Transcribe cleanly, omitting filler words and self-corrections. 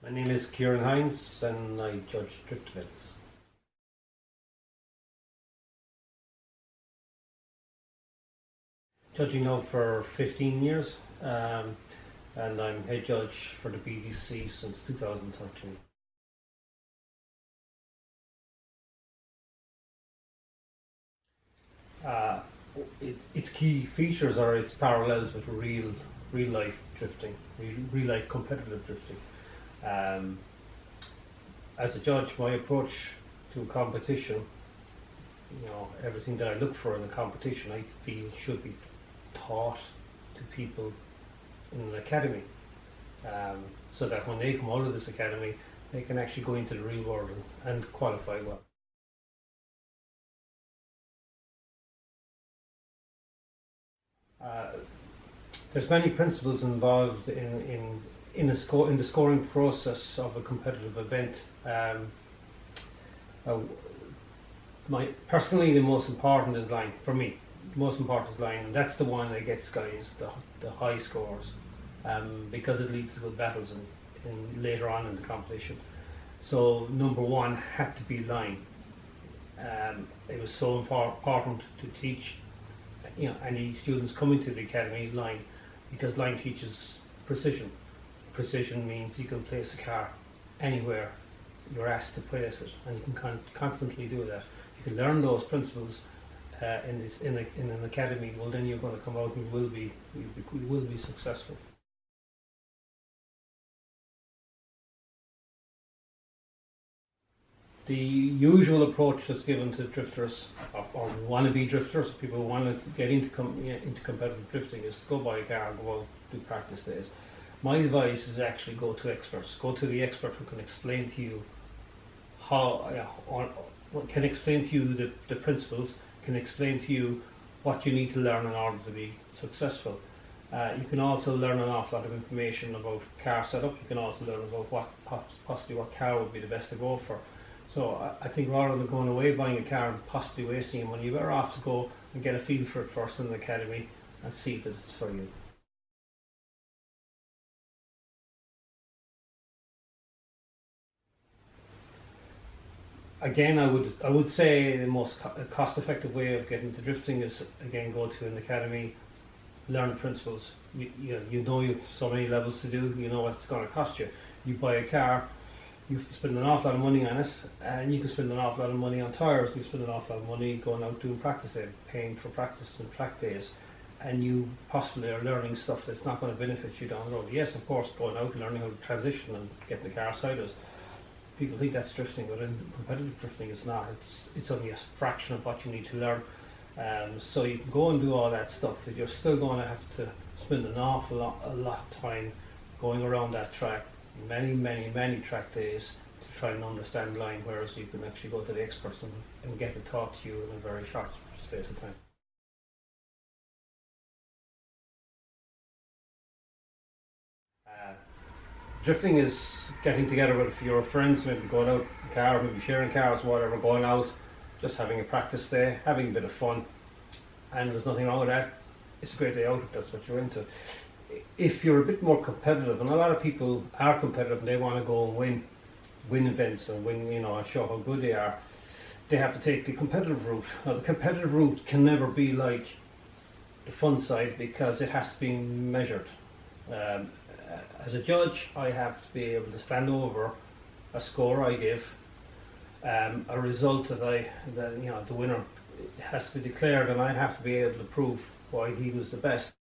My name is Kieran Hynes and I judge drift events. Judging now for 15 years and I'm head judge for the BDC since 2013. Its key features are its parallels with real life drifting, real life competitive drifting. As a judge, my approach to a competition, everything that I look for in a competition, I feel should be taught to people in an academy, so that when they come out of this academy, they can actually go into the real world and qualify well. There's many principles involved in the scoring process of a competitive event. Personally, the most important is line for me. The most important is line, and that's the one that gets guys the high scores, because it leads to good battles in later on in the competition. So number one had to be line. It was so important to teach any students coming to the academy line, because line teaches precision. Precision means you can place a car anywhere you're asked to place it, and you can constantly do that. If you can learn those principles in an academy, well, then you're going to come out and you will be successful. The usual approach that's given to drifters or wannabe drifters, people who want to get into competitive drifting, is to go buy a car and go out do practice days. My advice is actually go to experts. Go to the expert who can explain to you can explain to you the principles, can explain to you what you need to learn in order to be successful. You can also learn an awful lot of information about car setup. You can also learn about possibly what car would be the best to go for. So I think rather than going away buying a car and possibly wasting your money, you're better off to go and get a feel for it first in the academy and see if it's for you. Again, I would say the most cost-effective way of getting into drifting is, again, go to an academy, learn the principles. You know you've so many levels to do. You know what it's going to cost you. You buy a car, you have to spend an awful lot of money on it, and you can spend an awful lot of money on tyres. You spend an awful lot of money going out doing practice day, paying for practice and track days, and you possibly are learning stuff that's not going to benefit you down the road. Yes, of course, going out and learning how to transition and getting the car sideways. People think that's drifting, but in competitive drifting it's not. It's only a fraction of what you need to learn. So you can go and do all that stuff, but you're still going to have to spend an awful lot of time going around that track, many track days, to try and understand line, whereas you can actually go to the experts and get it taught to you in a very short space of time. Drifting is getting together with your friends, maybe going out in a car, maybe sharing cars, whatever, going out, just having a practice day, having a bit of fun, and there's nothing wrong with that. It's a great day out if that's what you're into. If you're a bit more competitive, and a lot of people are competitive and they want to go and win events and win, and show how good they are, they have to take the competitive route. Now, the competitive route can never be like the fun side, because it has to be measured. As a judge, I have to be able to stand over a score I give, a result that the winner has to be declared, and I have to be able to prove why he was the best.